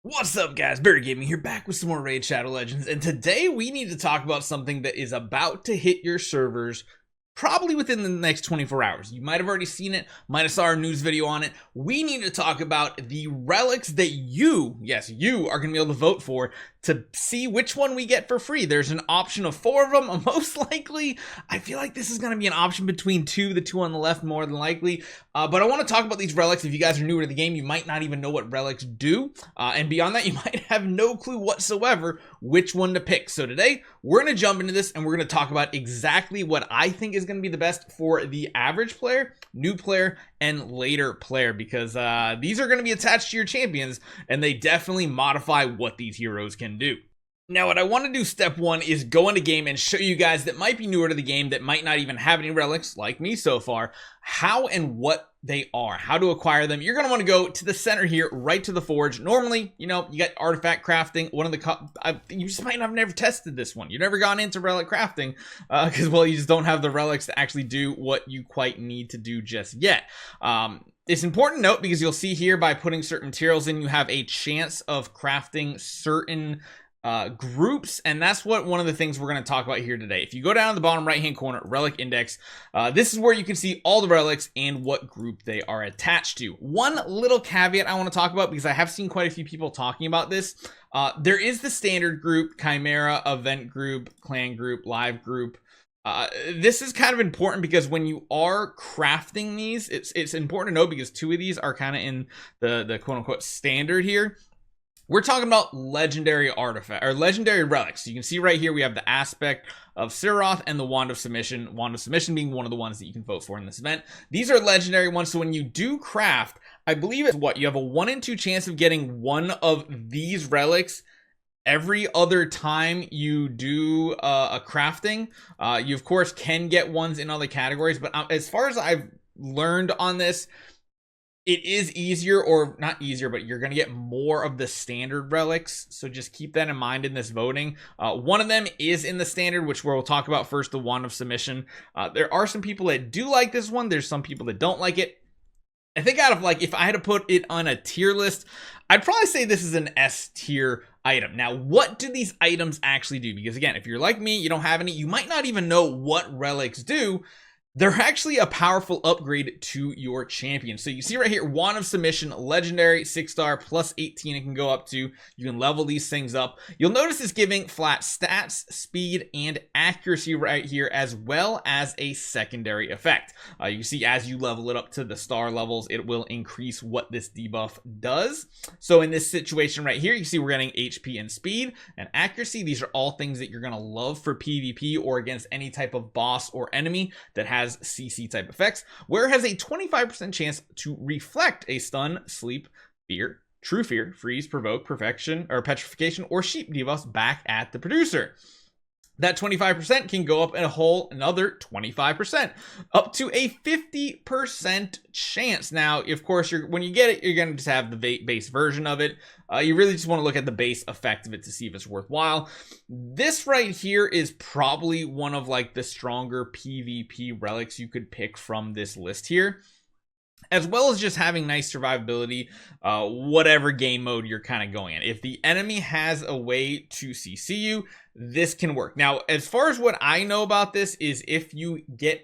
What's up, guys? BARRYGAMING here, back with some more Raid Shadow Legends, and today we need to talk about something that is about to hit your servers probably within the next 24 hours. You might have already seen it, might have saw our news video on it. We need to talk about the relics that you are going to be able to vote for to see which one we get for free. There's an option of 4 of them. Most likely, I feel like this is going to be an option between the two on the left more than likely. But I want to talk about these relics. If you guys are newer to the game, you might not even know what relics do. And beyond that, you might have no clue whatsoever which one to pick. So today, we're going to jump into this and we're going to talk about exactly what I think is going to be the best for the average player, new player, and later player, because these are going to be attached to your champions and they definitely modify what these heroes can do. Now, what I want to do, step one, is go into game and show you guys that might be newer to the game, that might not even have any relics like me so far, how and what they are, how to acquire them. You're going to want to go to the center here, right to the forge. Normally, you know, you got artifact crafting. One of the you just might have never tested this one. You've never gone into relic crafting because, well, you just don't have the relics to actually do what you quite need to do just yet. It's important to note, because you'll see here, by putting certain materials in, you have a chance of crafting certain groups, and that's what one of the things we're going to talk about here today. If you go down to the bottom right hand corner, relic index, this is where you can see all the relics and what group they are attached to. One little caveat I want to talk about, because I have seen quite a few people talking about this. There is the standard group, chimera, event group, clan group, live group. This is kind of important because when you are crafting these, it's important to know, because 2 of these are kind of in the quote unquote standard here. We're talking about legendary artifact or legendary relics. So you can see right here we have the aspect of Siroth and the Wand of Submission. Wand of Submission being one of the ones that you can vote for in this event. These are legendary ones. So when you do craft, I believe it's you have a 1 in 2 chance of getting one of these relics every other time you do a crafting. You of course can get ones in other categories, but as far as I've learned on this, it is easier, or not easier, but you're going to get more of the standard relics. So just keep that in mind in this voting. One of them is in the standard, which we'll talk about first, the Wand of Submission. There are some people that do like this one. There's some people that don't like it. I think out of, like, if I had to put it on a tier list, I'd probably say this is an S tier item. Now, what do these items actually do? Because again, if you're like me, you don't have any, you might not even know what relics do. They're actually a powerful upgrade to your champion. So you see right here, Wand of Submission, legendary, 6-star, plus 18 it can go up to. You can level these things up. You'll notice it's giving flat stats, speed, and accuracy right here, as well as a secondary effect. You can see as you level it up to the star levels, it will increase what this debuff does. So in this situation right here, you see we're getting HP and speed and accuracy. These are all things that you're going to love for PvP or against any type of boss or enemy that has CC type effects, where it has a 25% chance to reflect a stun, sleep, fear, true fear, freeze, provoke, perfection, or petrification, or sheep debuffs back at the producer. That 25% can go up in a whole another 25%, up to a 50% chance. Now, of course, when you get it, you're going to just have the base version of it. You really just want to look at the base effect of it to see if it's worthwhile. This right here is probably one of, like, the stronger PvP relics you could pick from this list here, as well as just having nice survivability, whatever game mode you're kind of going in. If the enemy has a way to CC you, this can work. Now, as far as what I know about this is, if you get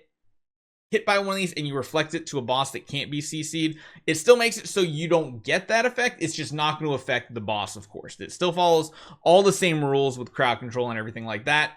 hit by one of these and you reflect it to a boss that can't be CC'd, it still makes it so you don't get that effect. It's just not going to affect the boss, of course. It still follows all the same rules with crowd control and everything like that.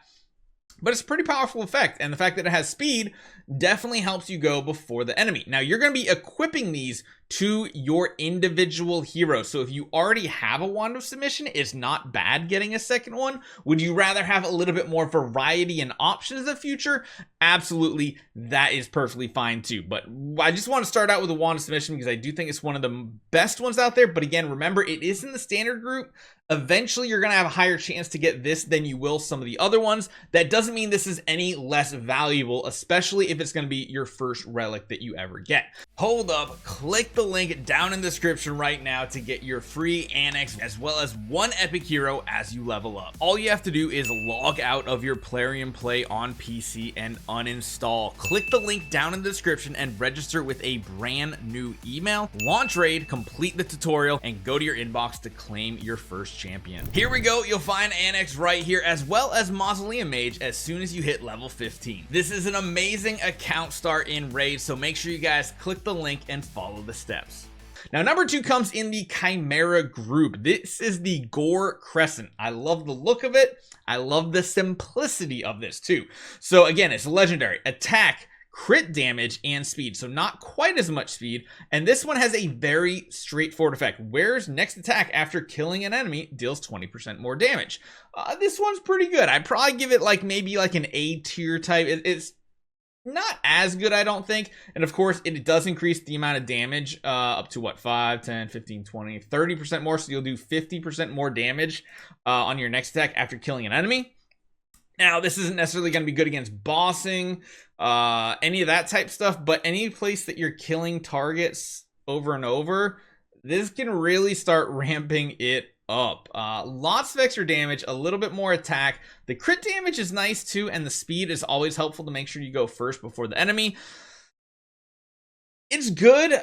But it's a pretty powerful effect, and the fact that it has speed definitely helps you go before the enemy. Now, you're going to be equipping these to your individual hero. So if you already have a Wand of Submission, it's not bad getting a second one. Would you rather have a little bit more variety and options in the future? Absolutely, that is perfectly fine too. But I just want to start out with a Wand of Submission because I do think it's one of the best ones out there. But again, remember, it is in the standard group. Eventually, you're going to have a higher chance to get this than you will some of the other ones. That doesn't mean this is any less valuable, especially if it's going to be your first relic that you ever get. Hold up, click the link down in the description right now to get your free annex as well as one epic hero as you level up. All you have to do is log out of your Plarium Play on PC and uninstall. Click the link down in the description and register with a brand new email. Launch raid, complete the tutorial, and go to your inbox to claim your first champion. Here we go. You'll find annex right here as well as Mausoleum Mage as soon as you hit level 15. This is an amazing account start in raid, so make sure you guys click the link and follow the steps. Now, number 2 comes in the Chimera group. This is the Gore Crescent. I love the look of it. I love the simplicity of this too. So again, it's legendary attack, crit damage, and speed. So not quite as much speed. And this one has a very straightforward effect. Where's next attack after killing an enemy deals 20% more damage. This one's pretty good. I'd probably give it like maybe like an A tier type. It's not as good, I don't think. And of course, it does increase the amount of damage up to what, 5, 10, 15, 20, 30% more. So you'll do 50% more damage on your next attack after killing an enemy. Now, this isn't necessarily going to be good against bossing, any of that type stuff, but any place that you're killing targets over and over, this can really start ramping it up. Lots of extra damage, a little bit more attack. The crit damage is nice too, and the speed is always helpful to make sure you go first before the enemy. It's good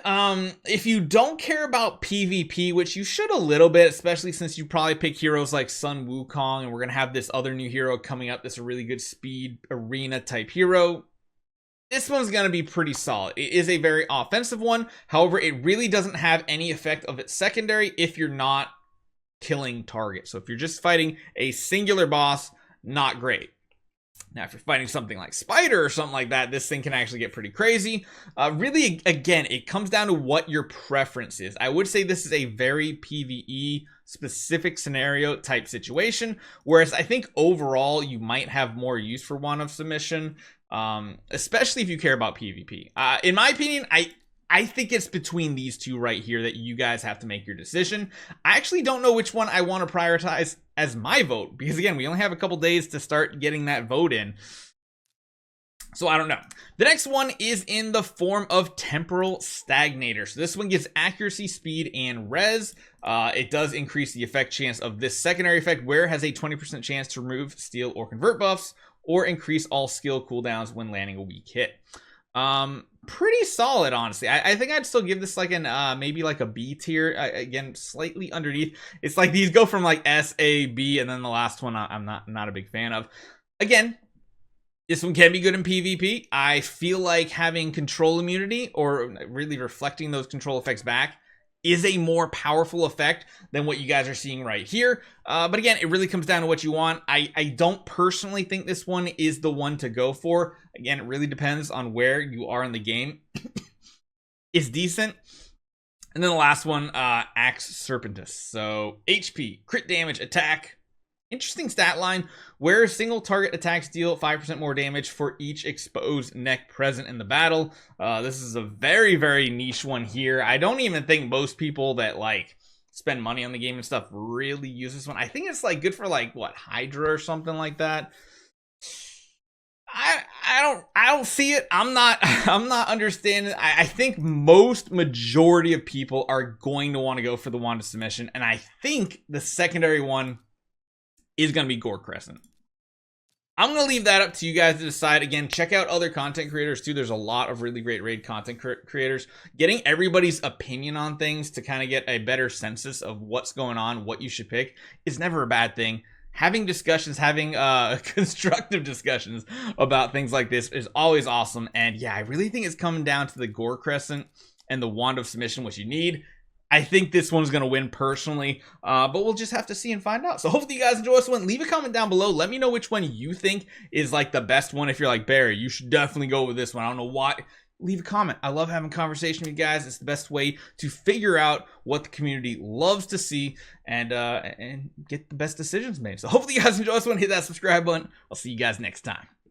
if you don't care about PvP, which you should a little bit, especially since you probably pick heroes like Sun Wukong, and we're gonna have this other new hero coming up that's a really good speed arena type hero. This one's going to be pretty solid. It is a very offensive one. However, it really doesn't have any effect of its secondary if you're not killing targets. So if you're just fighting a singular boss, not great. Now, if you're fighting something like Spider or something like that, this thing can actually get pretty crazy. Really, again, it comes down to what your preference is. I would say this is a very PvE specific scenario type situation, whereas I think overall you might have more use for Wand of Submission, especially if you care about PvP. In my opinion, I think it's between these two right here that you guys have to make your decision. I actually don't know which one I want to prioritize as my vote, because again, we only have a couple days to start getting that vote in. So I don't know. The next one is in the form of Temporal Stagnator. So this one gives accuracy, speed, and res. It does increase the effect chance of this secondary effect, where it has a 20% chance to remove, steal, or convert buffs, or increase all skill cooldowns when landing a weak hit. Pretty solid, honestly. I think I'd still give this like an maybe like a B tier. Again, slightly underneath. It's like these go from like S, A, B, and then the last one I'm not a big fan of. Again, this one can be good in PvP. I feel like having control immunity, or really reflecting those control effects back, is a more powerful effect than what you guys are seeing right here. But again, it really comes down to what you want. I don't personally think this one is the one to go for. Again, it really depends on where you are in the game. It's decent. And then the last one, Axe Serpentis. So HP, crit damage, attack. Interesting stat line, where single target attacks deal 5% more damage for each exposed neck present in the battle. This is a very, very niche one here. I don't even think most people that like spend money on the game and stuff really use this one. I think it's like good for like what, Hydra or something like that. I don't see it. I'm not understanding. I think majority of people are going to want to go for the Wand of Submission, and I think the secondary one is going to be Gore Crescent. I'm going to leave that up to you guys to decide. Again, check out other content creators too. There's a lot of really great raid content creators. Getting everybody's opinion on things to kind of get a better census of what's going on, what you should pick, is never a bad thing. Having discussions, having constructive discussions about things like this is always awesome. And yeah, I really think it's coming down to the Gore Crescent and the Wand of Submission, what you need. I think this one's going to win personally, but we'll just have to see and find out. So hopefully you guys enjoy this one. Leave a comment down below. Let me know which one you think is like the best one. If you're like, Barry, you should definitely go with this one. I don't know why. Leave a comment. I love having conversation with you guys. It's the best way to figure out what the community loves to see and get the best decisions made. So hopefully you guys enjoy this one. Hit that subscribe button. I'll see you guys next time.